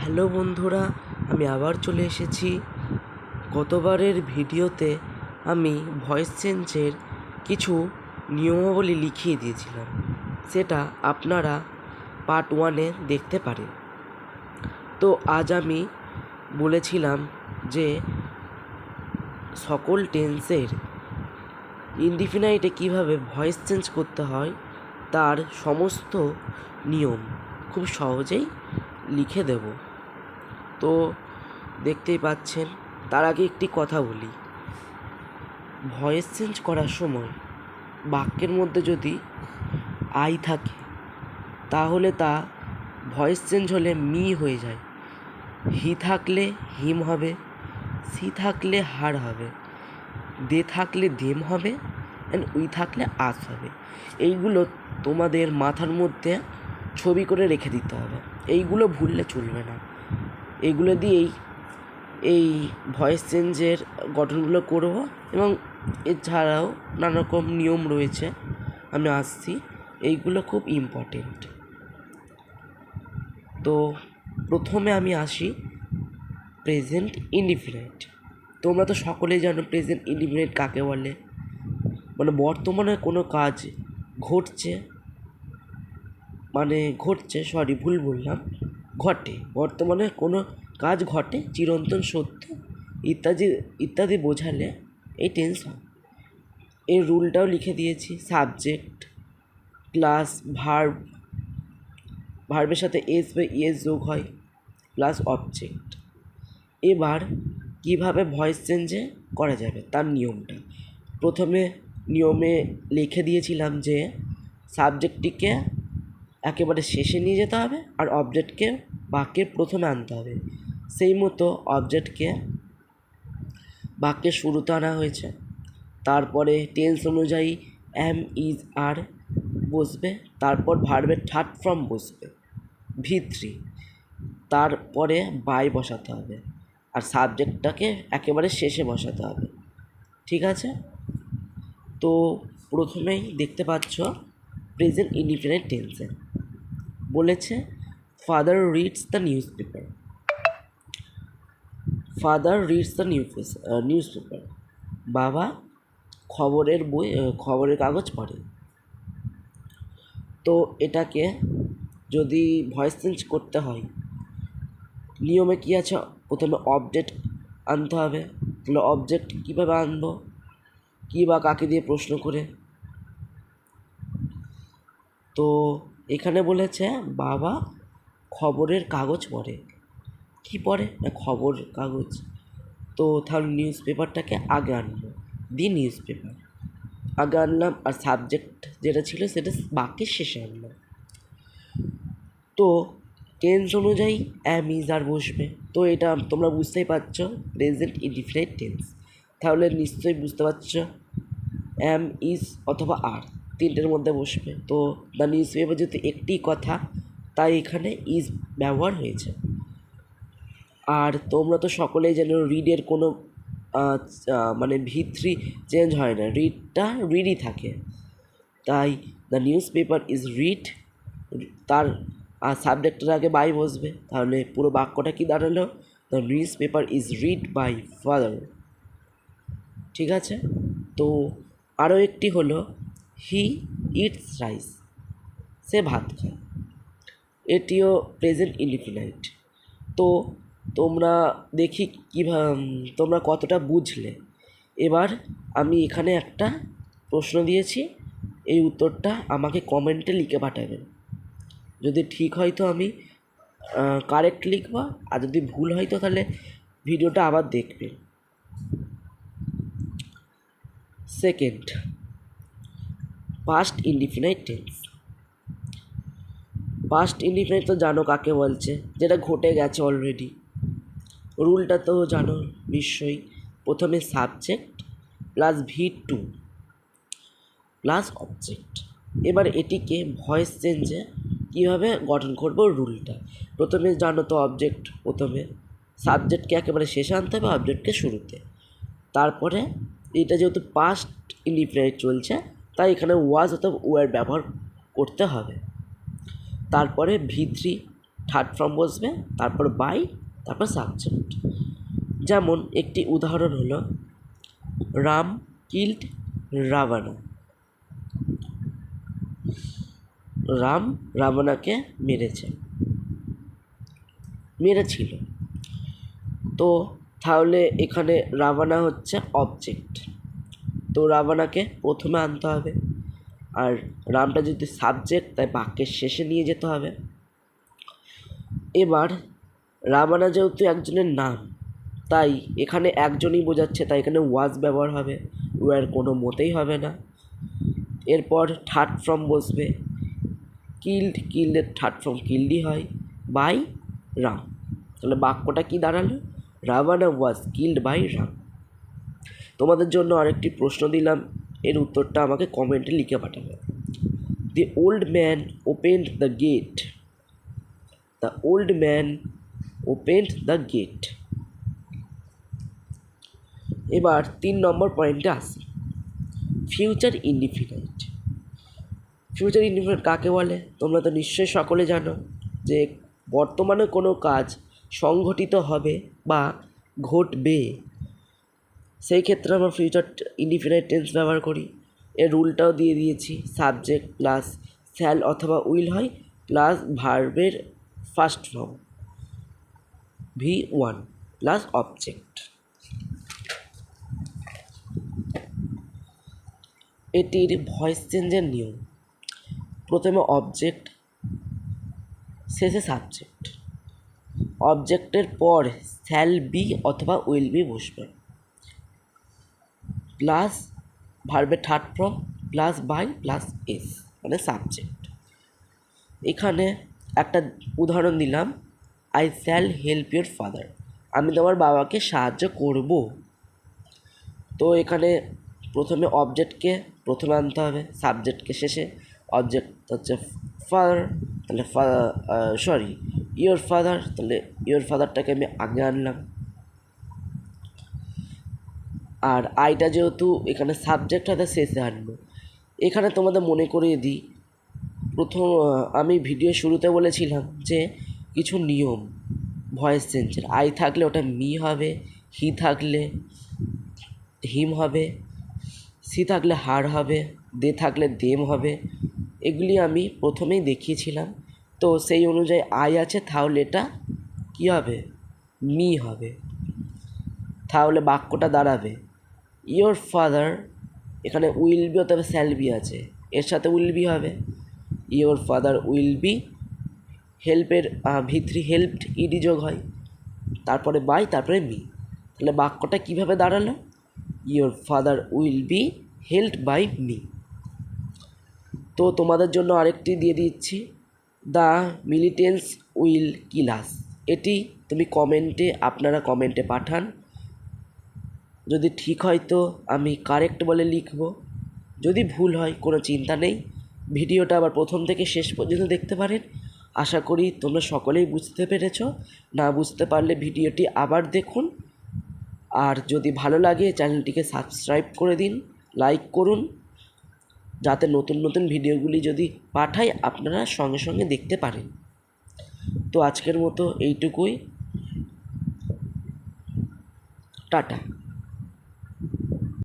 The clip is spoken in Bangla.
হ্যালো বন্ধুরা, আমি আবার চলে এসেছি। গতবারের ভিডিওতে আমি ভয়েস চেঞ্জের কিছু নিয়মাবলী লিখিয়ে দিয়েছিলাম, সেটা আপনারা পার্ট 1-এ দেখতে পারেন। তো আজ আমি বলেছিলাম যে সকল টেন্সের ইনডিফিনাইটে কীভাবে ভয়েস চেঞ্জ করতে হয় তার সমস্ত নিয়ম খুব সহজেই লিখে দেব। তো দেখতেই পাচ্ছেন। তার আগে একটি কথা বলি, ভয়েস চেঞ্জ করার সময় বাক্যের মধ্যে যদি আই থাকে তাহলে তা ভয়েস চেঞ্জ হলে মি হয়ে যায়। হি থাকলে হিম হবে, সি থাকলে হার হবে, দে থাকলে দেম হবে, অ্যান্ড উই থাকলে আস হবে। এইগুলো তোমাদের মাথার মধ্যে ছবি করে রেখে দিতে হবে, এইগুলো ভুললে চলবে না। এইগুলো দিয়েই এই ভয়েস চেঞ্জের গঠনগুলো করব, এবং এছাড়াও নানা রকম নিয়ম রয়েছে, আমি আসছি। এইগুলো খুব ইম্পর্টেন্ট। তো প্রথমে আমি আসি প্রেজেন্ট ইনডিফিনাইট। তোমরা তো সকলেই জানো প্রেজেন্ট ইনডিফিনাইট কাকে বলে। মানে বর্তমানে কোনো কাজ ঘটছে, ভুল বললাম, ঘটে, বর্তমানে কোনো কাজ ঘটে, চিরন্তন সত্য ইত্যাদি ইত্যাদি বোঝালে এই টেন্স হয়। এই রুলটাও লিখে দিয়েছি। সাবজেক্ট প্লাস ভার্বের সাথে এস বা ইএস যোগ হয় প্লাস অবজেক্ট। এবার কিভাবে ভয়েস চেঞ্জে করা যাবে তার নিয়মটা প্রথমে নিয়মে লিখে দিয়েছিলাম যে সাবজেক্টটিকে একেবারে শেষে নিয়ে যেতে হবে আর অবজেক্টকে বাক্যের প্রথমে আনতে হবে। সেই মতো অবজেক্টকে বাক্যের শুরুতে আনা হয়েছে। তারপরে টেন্স অনুযায়ী এম, ইজ, আর বসবে। তারপর ভার্বের থার্ড ফর্ম বসবে V3। তারপরে বাই বসাতে হবে আর সাবজেক্টটাকে একেবারে শেষে বসাতে হবে। ঠিক আছে? তো প্রথমেই দেখতে পাচ্ছ প্রেজেন্ট ইনডিফিনাইট টেন্সে বলেছে father reads the news paper. Father reads the news paper, বাবা খবরের কাগজ পড়ে। তো এটাকে যদি ভয়েস চেঞ্জ করতে হয়, নিয়মে কী আছে, প্রথমে অবজেক্ট আনতে হবে। তাহলে অবজেক্ট কীভাবে আনবো, কী বা কাকে দিয়ে প্রশ্ন করে। তো এখানে বলেছে বাবা খবরের কাগজ পড়ে। কী পড়ে না, খবর কাগজ। তো তাহলে নিউজ পেপারটাকে আগে আনবো, দি নিউজ পেপার আগে আনলাম, আর সাবজেক্ট যেটা ছিল সেটা বাক্যের শেষে আনলাম। তো টেন্স অনুযায়ী অ্যাম, ইজ, আর বসবে। তো এটা তোমরা বুঝতেই পারছ প্রেজেন্ট ইনডিফিনাইট টেন্স। তাহলে নিশ্চয়ই বুঝতে পারছ অ্যাম, ইজ অথবা আর তিনটের মধ্যে বসবে। তো দ্য নিউজ পেপার যেহেতু একটি কথা, তাই এখানে ইজ ব্যবহার হয়েছে। আর তোমরা তো সকলেই জানো রিডের কোনো V3 চেঞ্জ হয় না, রিডই থাকে। তাই the newspaper is read, তার সাবজেক্টের আগে বাই বসবে। তাহলে পুরো বাক্যটা কি দাঁড়ালো, the newspaper is read by father. ঠিক আছে? তো আরও একটি হলো হি ইটস রাইস, সে ভাত খায়। এটিও প্রেজেন্ট ইনডিফিনাইট। তো তোমরা দেখি তোমরা কতটা বুঝলে। এবার আমি এখানে একটা প্রশ্ন দিয়েছি, এই উত্তরটা আমাকে কমেন্টে লিখে পাঠাবেন। যদি ঠিক হয় তো আমি কারেক্ট লিখব, আর যদি ভুল হয় তো তাহলে ভিডিওটা আবার দেখবেন। Second, past indefinite tense. Past indefinite তো জানো কাকে বলছে, যেটা ঘটে গেছে অলরেডি। রুলটা তো জানো নিশ্চয়ই। প্রথমে subject plus V2 plus object. এবার এটিকে ভয়েস চেঞ্জে কীভাবে গঠন করব রুলটা প্রথমে জানো তো। অবজেক্ট প্রথমে, সাবজেক্টকে একেবারে শেষে আনতে হবে, অবজেক্টকে শুরুতে। তারপরে এটা যেহেতু পাস্ট ইনডিফিনাইট চলছে, তাই এখানে ওয়াজ অথবা ওয়ার ব্যবহার করতে হবে। তারপরে V3 থার্ড ফর্ম বসবে, তারপর বাই, তারপর সাবজেক্ট। যেমন একটি উদাহরণ হলো রাম কিল্ড রাবণা। রাম রাবণাকে মেরেছিল। তো তাহলে এখানে রাবণা হচ্ছে অবজেক্ট, তো রাবণাকে প্রথমে আনতে হবে। আর রামটা যদি সাবজেক্ট, তাই বাক্যের শেষে নিয়ে যেতে হবে। এবার রাবণা যেহেতু একজনের নাম, তাই এখানে একজনই বোঝাচ্ছে, তাই এখানে ওয়াজ ব্যবহার হবে, ওয়ার কোনো মতেই হবে না। এরপর থার্ড ফর্ম বসবে, কিল্ডের থার্ড ফর্ম কিল্ডই হয়, বাই রাম। তাহলে বাক্যটা কি দাঁড়ালো? রাবণা ওয়াজ কিল্ড বাই রাম। তোমাদের জন্য আরেকটি প্রশ্ন দিলাম, এর উত্তরটা আমাকে কমেন্টে লিখে পাঠাবে। The old man opened the gate. The old man opened the gate. এবার 3 নম্বর পয়েন্টে আসি, ফিউচার ইনডিফিনাইট। ফিউচার ইনডিফিনাইট কাকে বলে? তোমরা তো নিশ্চয়ই সকলে জানো যে বর্তমানে কোনো কাজ সংঘটিত হবে বা ঘটবে, সেই ক্ষেত্রে আমরা ফিউচার ইনডিফিনাইট টেন্স ব্যবহার করি। এর রুলটাও দিয়ে দিয়েছি, সাবজেক্ট প্লাস শ্যাল অথবা উইল হয়, প্লাস ভার্বের first form V1 plus object. এটির ভয়েস চেঞ্জের নিয়ম, প্রথমে অবজেক্ট, শেষে সাবজেক্ট। অবজেক্টের পর শ্যাল বি অথবা উইল বি বসবে, প্লাস ভার্বের third form plus by plus S মানে সাবজেক্ট। এখানে একটা উদাহরণ দিলাম, I shall help your father. আমি তোমার বাবাকে সাহায্য করব। তো এখানে প্রথমে অবজেক্টকে প্রথমে আনতে হবে, সাবজেক্টকে শেষে। অবজেক্ট হচ্ছে ফাদার, তাহলে ইয়োর ফাদার, তাহলে ইয়োর ফাদারটাকে আমি আগে আনলাম। আর আইটা যেহেতু এখানে সাবজেক্ট হয়, শেষে আনবো। এখানে তোমাদের মনে করিয়ে দিই, আমি ভিডিও শুরুতে বলেছিলাম যে কিছু নিয়ম ভয়েস চেঞ্জের। আই থাকলে ওটা মি হবে, হি থাকলে হিম হবে, সি থাকলে হার হবে, দে থাকলে দেম হবে। এগুলি আমি প্রথমেই দেখিয়েছিলাম। তো সেই অনুযায়ী আই আছে, তাহলে এটা কী হবে? মি হবে। তাহলে বাক্যটা দাঁড়াবে ইয়োর ফাদার, এখানে উইল বি অথবা শ্যাল বি আছে, এর সাথে উইল বি হবে। ইয়োর ফাদার উইল বি, হেল্পের V3 হেল্পড ইডি যোগ হয়, তারপরে বাই, তারপরে মি। তাহলে বাক্যটা কীভাবে দাঁড়ালো? Your father will be helped by me. তো তোমাদের জন্য আরেকটি দিয়ে দিচ্ছি, দ্য মিলিটেন্টস উইল কিল আস। এটি তুমি আপনারা কমেন্টে পাঠান। যদি ঠিক হয় তো আমি কারেক্ট বলে লিখব, যদি ভুল হয় কোনো চিন্তা নেই। ভিডিওটা আবার প্রথম থেকে শেষ পর্যন্ত দেখতে পারেন। আশা করি তোমরা সকলেই বুঝতে পেরেছ। না বুঝতে পারলে ভিডিওটি আবার দেখুন। আর যদি ভালো লাগে চ্যানেলটিকে সাবস্ক্রাইব করে দিন, লাইক করুন, যাতে নতুন নতুন ভিডিওগুলি যদি পাঠাই আপনারা সঙ্গে সঙ্গে দেখতে পারেন। তো আজকের মতো এইটুকুই, টাটা।